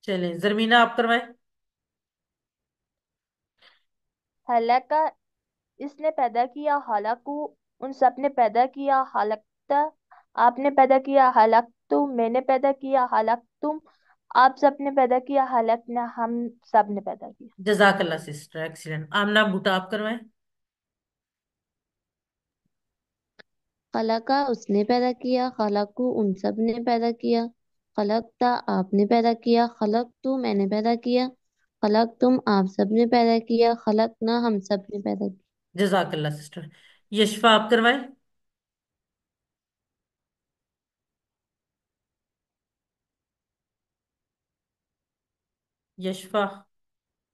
चलें, जरमीना आप करवाएं। हलाका इसने पैदा किया, हलाकू उन सब ने पैदा किया, हलकता आपने पैदा किया, हलकतु मैंने पैदा किया, हलकतुम आप सब ने पैदा किया, हलकना हम सब ने पैदा किया। जजाकल्ला सिस्टर, एक्सीलेंट। आमना बूटा आप करवाएं। खलका उसने पैदा किया, खलकू उन सब ने पैदा किया, खलकता आपने पैदा किया, खलक तू मैंने पैदा किया, खलक तुम आप सब ने पैदा किया, खलक ना हम सब ने पैदा किया। जजाकल्ला सिस्टर। यशफा आप करवाएं। यशफा,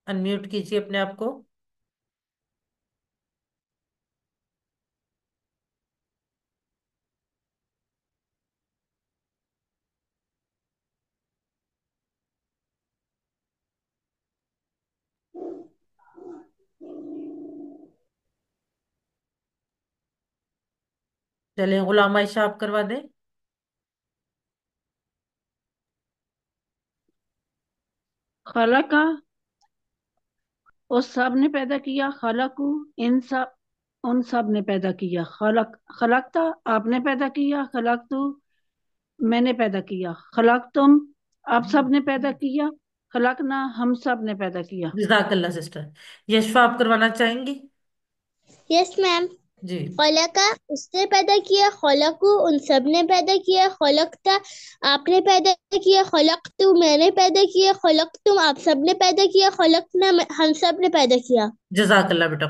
अनम्यूट कीजिए अपने आप को। चलें, गुलाम आयशा आप करवा दें। खलका उस सब ने पैदा किया, खलकू इन सब उन सब ने पैदा किया। खलकता आपने पैदा किया, खलकतू मैंने पैदा किया, खलक तुम आप सब ने पैदा किया, खलकना हम सब ने पैदा किया। जजाकल्ला सिस्टर। यशफा आप करवाना चाहेंगी? Yes ma'am. जी। खलका उसने पैदा किया, खलकू उन सब ने पैदा किया, खलकता आपने पैदा किया, खलकतु मैंने पैदा किया, खलकतुम आप सब ने पैदा किया, खलकना हम सब ने पैदा किया। जजाकल्ला बेटा।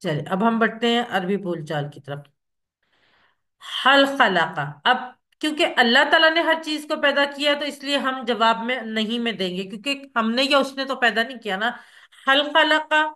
चलिए, अब हम बढ़ते हैं अरबी बोलचाल की तरफ। हल खलाका। अब क्योंकि अल्लाह ताला ने हर चीज को पैदा किया, तो इसलिए हम जवाब में नहीं में देंगे, क्योंकि हमने या उसने तो पैदा नहीं किया ना। हल खलाका,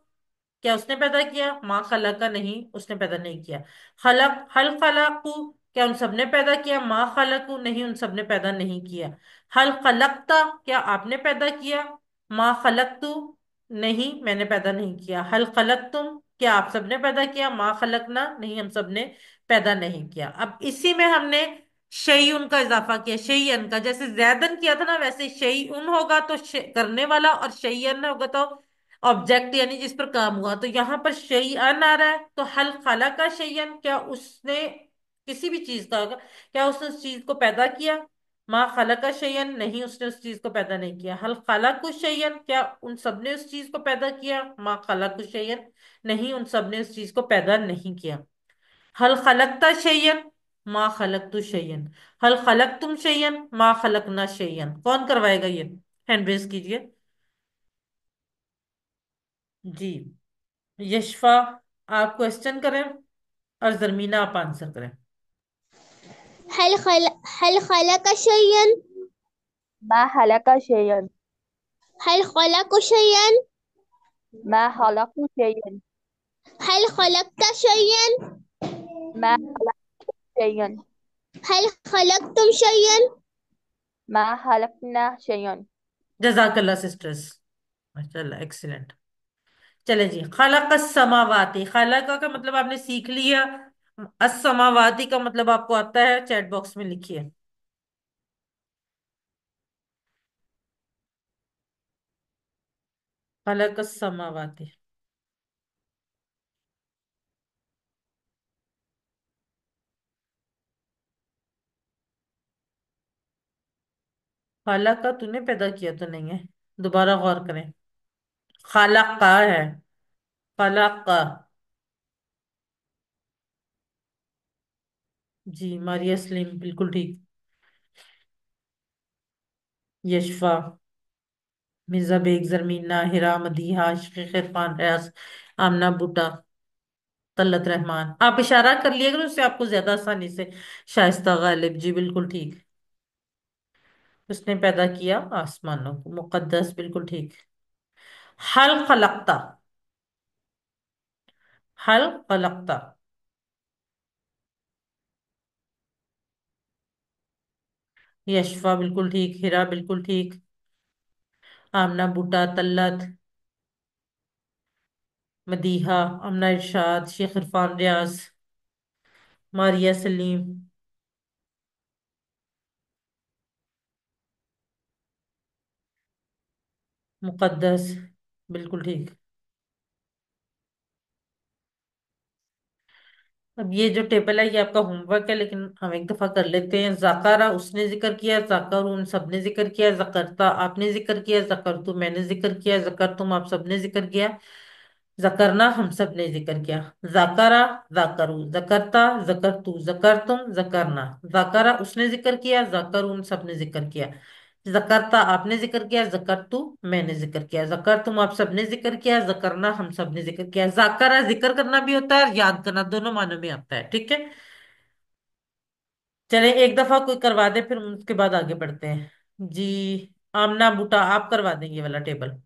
क्या उसने पैदा किया? माँ खलाका, नहीं उसने पैदा नहीं किया। खलक, हल खलाकू, क्या उन सबने पैदा किया? माँ खलकू, नहीं उन सबने पैदा नहीं किया। हल खलकता, क्या आपने पैदा किया? माँ खलकतू, नहीं मैंने पैदा नहीं किया। हल खलक तुम, क्या आप सबने पैदा किया? माँ खलकना, नहीं हम सबने पैदा नहीं किया। अब इसी में हमने शयउन का इजाफा किया, शयअन का। जैसे जैदन किया था ना, वैसे शयउन होगा तो करने वाला, और शयअन होगा तो ऑब्जेक्ट, यानी जिस पर काम हुआ। तो यहाँ पर शयअन आ रहा है, तो हल खला का शयअन, क्या उसने किसी भी चीज का होगा, क्या उसने उस चीज को पैदा किया? माँ खला का शयअन, नहीं उसने उस चीज को पैदा नहीं किया। हल खला कुछ शयअन, क्या उन सबने उस चीज को पैदा किया? माँ खला कुछ शयअन, नहीं उन सबने उस चीज को पैदा नहीं किया। हल खलकता शयअन, माँ खलकतु शयअन। हल खलक तुम शयअन, माँ खलकना शयअन। कौन करवाएगा ये? हैंड रेज कीजिए। जी, यशफा आप क्वेश्चन करें, और जरमीना आप आंसर करें। हल खलका शयन, मा हलाका शयन, हल खलकु शयन, मा हलाकु शयन, हल खलकता शयन, मा हलाकु शयन, हल खलकतुम शयन। मा हलकना शयन। जजाकल्ला सिस्टर्स, माशाल्लाह, एक्सीलेंट। चले जी, खलक समावाती, खलक का मतलब आपने सीख लिया। असमावाती का मतलब आपको आता है, चैट बॉक्स में लिखिए। खलक समावाती। खाला का तूने पैदा किया तो नहीं है, दोबारा गौर करें। खाला का है। खाला का। जी, मारिया सलीम बिल्कुल ठीक। यशफा, मिर्जा बेग, जरमीना, हिरा, मदीहा, शेख इरफान रियाज, आमना बूटा, तलत रहमान। आप इशारा कर लिया करो, उससे आपको ज्यादा आसानी से। शाइस्ता गालिब, जी बिल्कुल ठीक। उसने पैदा किया आसमानों को, मुकद्दस बिल्कुल ठीक। हल खलकता। हल खलकता। यशफा बिल्कुल ठीक, हिरा बिल्कुल ठीक, आमना बूटा, तल्लत, मदीहा, अमना इरशाद, शेख इरफान रियाज, मारिया सलीम, मुकद्दस बिल्कुल ठीक। अब ये जो टेबल है ये आपका होमवर्क है, लेकिन हम एक दफा कर लेते हैं। जाकारा उसने जिक्र किया, जाकरून सबने जिक्र किया, जकरता आपने जिक्र किया, जकरतु मैंने जिक्र किया, जकरतुम आप सबने जिक्र किया, जकरना हम सब ने जिक्र किया। जाकरा, जाकरू, जकरता, जकरतु, जकरतुम, जकरना। जाकरा उसने जिक्र किया, जाकरून सबने जिक्र किया, जकरता आपने जिक्र किया, जकरतु मैंने जिक्र किया, जकरतुम आप सबने जिक्र किया, जकरना हम सबने जिक्र किया। जाकरा जिक्र करना भी होता है और याद करना, दोनों मानों में आता है, ठीक है। चले एक दफा कोई करवा दे, फिर उसके बाद आगे बढ़ते हैं जी। आमना बूटा आप करवा देंगे ये वाला टेबल।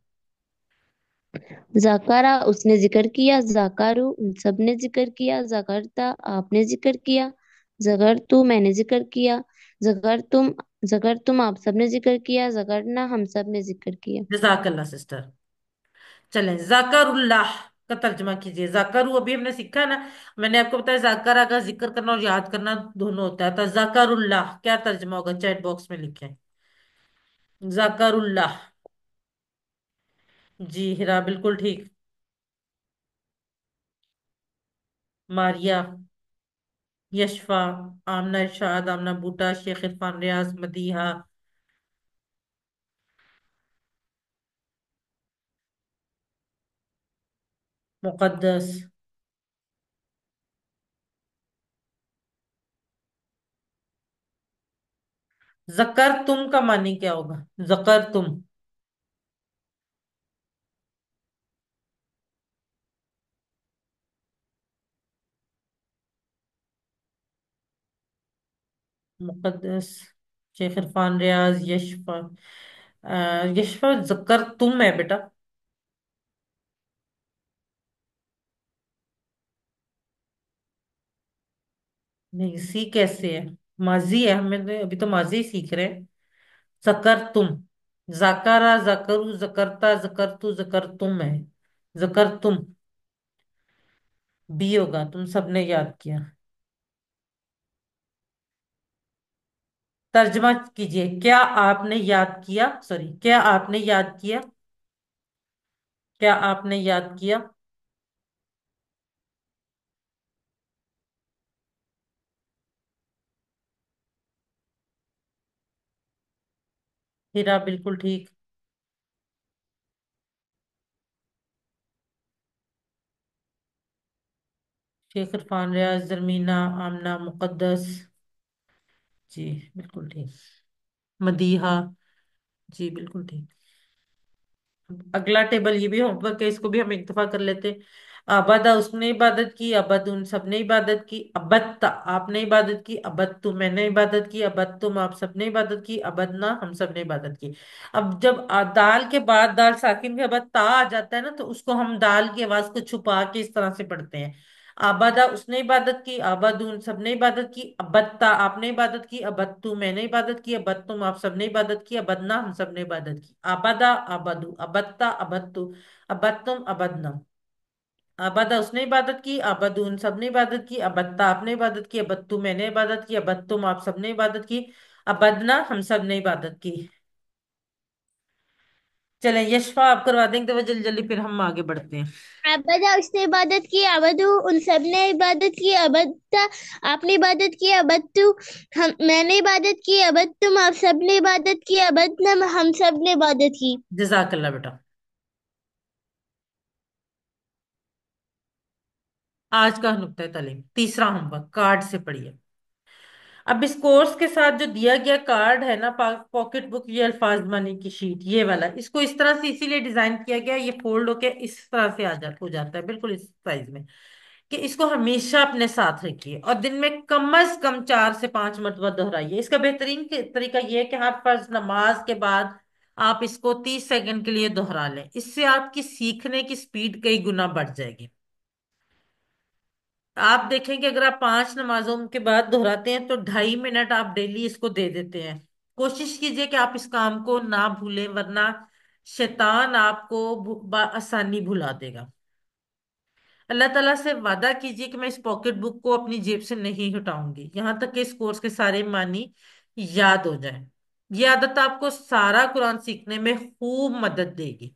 जाकारा उसने जिक्र किया, जाकारू उन सब ने जिक्र किया, जगरता आपने जिक्र किया, जगरतू मैंने जिक्र किया, जगरतुम जगरतुम आप सब ने जिक्र किया, जगरना हम सब ने जिक्र किया। जजाकल्ला सिस्टर। चलें, जाकरुल्लाह का तर्जमा कीजिए। जाकरू अभी हमने सीखा है ना। मैंने आपको बताया जाकरा का जिक्र करना और याद करना दोनों होता है। तो जाकरुल्लाह क्या तर्जमा होगा, चैट बॉक्स में लिखें। जाकरुल्लाह। जी हिरा बिल्कुल ठीक। मारिया, यशफा, आमना इरशाद, आमना बूटा, शेख इरफान रियाज, मदीहा, मुकद्दस। जकर तुम का मानी क्या होगा, जकर तुम। मुकद्दस, शेख इरफान रियाज, यशफा। यशफा जकर तुम है बेटा। नहीं, सी कैसे है, माजी है, हमें तो अभी तो माजी ही सीख रहे हैं। जकर तुम, जाकारा, जकरू, जकरता, जकरतु, जकर तुम है। जकर तुम बी होगा, तुम सबने याद किया। तर्जमा कीजिए, क्या आपने याद किया, सॉरी क्या आपने याद किया, क्या आपने याद किया। हीरा बिल्कुल ठीक। शेख इरफान रियाज, जरमीना, आमना, मुकद्दस। जी बिल्कुल ठीक। मदीहा। जी बिल्कुल ठीक। अगला टेबल ये भी होमवर्क है, इसको भी हम एक दफा कर लेते हैं। आबादा उसने इबादत की, अबद उन सब ने इबादत की, अबत्ता आपने इबादत की, अबद तुम मैंने इबादत की, अबद तुम आप सब ने इबादत की, अबदना हम सब ने इबादत की। अब जब दाल के बाद दाल साकिन के बाद ता आ जाता है ना, तो उसको हम दाल की आवाज को छुपा के इस तरह से पढ़ते हैं। आबादा उसने इबादत की, आबादून सबने इबादत की, अबत्ता आपने इबादत की, अबत्तु मैंने इबादत की, अबत्तुम आप सबने इबादत की, अबदना हम सबने इबादत की। आबादा, आबादू, अबत्ता, अबत्तु, अबत्तुम, अबदना। आबादा उसने इबादत की, आबादून सबने इबादत की, अबत्ता आपने इबादत की, अबत्तु मैंने इबादत की, अबत्तुम आप सबने इबादत की, अबदना हम सब ने इबादत की। चलें यशफा आप करवा देंगे तो जल्दी जल्दी, फिर हम आगे बढ़ते हैं। अबदा उसने इबादत की, अबदू उन सब ने इबादत की, अबदता आपने इबादत की, अबदतु हम मैंने इबादत की, अबदतुम आप सब ने इबादत की, अबदना हम सब ने इबादत की। जजाकल्ला बेटा। आज का नुक्ता तालीम, तीसरा होमवर्क, कार्ड से पढ़िए। अब इस कोर्स के साथ जो दिया गया कार्ड है ना, पॉकेट बुक, ये अल्फाज मानी की शीट, ये वाला, इसको इस तरह से इसीलिए डिजाइन किया गया, ये फोल्ड होके इस तरह से हो जाता है बिल्कुल इस साइज में, कि इसको हमेशा अपने साथ रखिए और दिन में कम से कम 4 से 5 मरतबा दोहराइए। इसका बेहतरीन तरीका ये है कि हर फर्ज नमाज के बाद आप इसको 30 सेकंड के लिए दोहरा लें। इससे आपकी सीखने की स्पीड कई गुना बढ़ जाएगी। आप देखें कि अगर आप 5 नमाजों के बाद दोहराते हैं तो 2.5 मिनट आप डेली इसको दे देते हैं। कोशिश कीजिए कि आप इस काम को ना भूलें, वरना शैतान आपको आसानी भुला देगा। अल्लाह ताला से वादा कीजिए कि मैं इस पॉकेट बुक को अपनी जेब से नहीं हटाऊंगी यहां तक कि इस कोर्स के सारे मानी याद हो जाएं। ये आदत आपको सारा कुरान सीखने में खूब मदद देगी।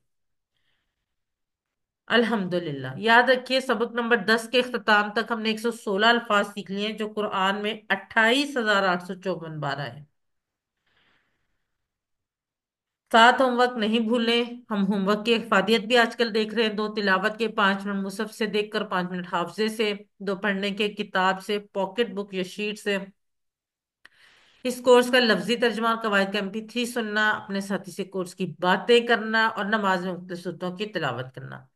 अल्हम्दुलिल्लाह। याद रखिए, सबक नंबर 10 के इख्तिताम तक हमने 116 अल्फाज सीख लिए हैं, जो कुरान में 28,854 बार आए। 7 होमवर्क नहीं भूलें। हम होमवर्क की इफादियत भी आजकल देख रहे हैं, 2 तिलावत के, 5 मिनट मुसहफ से देखकर, 5 मिनट हाफजे से, 2 पढ़ने के किताब से, पॉकेट बुक या शीट से। इस कोर्स का लफ्जी तर्जमा और कवायद का MP3 सुनना, अपने साथी से कोर्स की बातें करना और नमाज में मुख्तलिफ सूरतों की तिलावत करना।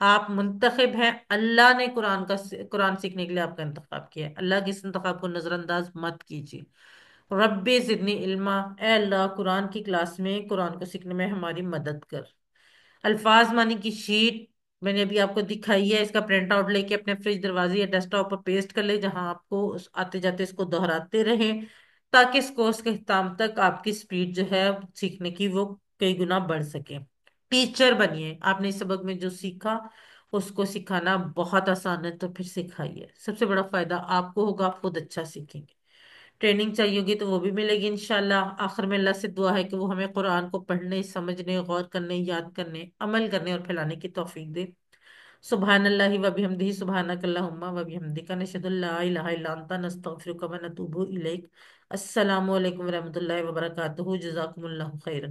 आप मुंतखब हैं, अल्लाह ने कुरान सीखने के लिए आपका इंतखाब किया है। अल्लाह के इस इंतखाब को नजरअंदाज मत कीजिए। रब्बे जिदनी इल्मा, ए अल्लाह कुरान की क्लास में कुरान को सीखने में हमारी मदद कर। अल्फाज मानी की शीट मैंने अभी आपको दिखाई है, इसका प्रिंट आउट लेके अपने फ्रिज, दरवाजे या डेस्कटॉप पर पेस्ट कर ले, जहां आपको आते जाते इसको दोहराते रहें, ताकि इस कोर्स के इख्तिताम तक आपकी स्पीड जो है सीखने की, वो कई गुना बढ़ सके। टीचर बनिए। आपने इस सबक में जो सीखा उसको सिखाना बहुत आसान है, तो फिर सिखाइए। सबसे बड़ा फायदा आपको होगा, आप खुद अच्छा सीखेंगे। ट्रेनिंग चाहिए होगी तो वो भी मिलेगी इंशाल्लाह। आखिर में अल्लाह से दुआ है कि वो हमें कुरान को पढ़ने, समझने, गौर करने, याद करने, अमल करने और फैलाने की तौफीक दे। सुभान अल्लाहि व बिहम्दिही, सुभानक अल्लाहुम्मा व बिहम्दिका, नशहदु अल्ला इलाहा इल्ला अंता, नस्तगफिरुका व नतूबु इलैक। अस्सलामु अलैकुम व रहमतुल्लाहि व बरकातुहू। जज़ाकुमुल्लाहु खैरन।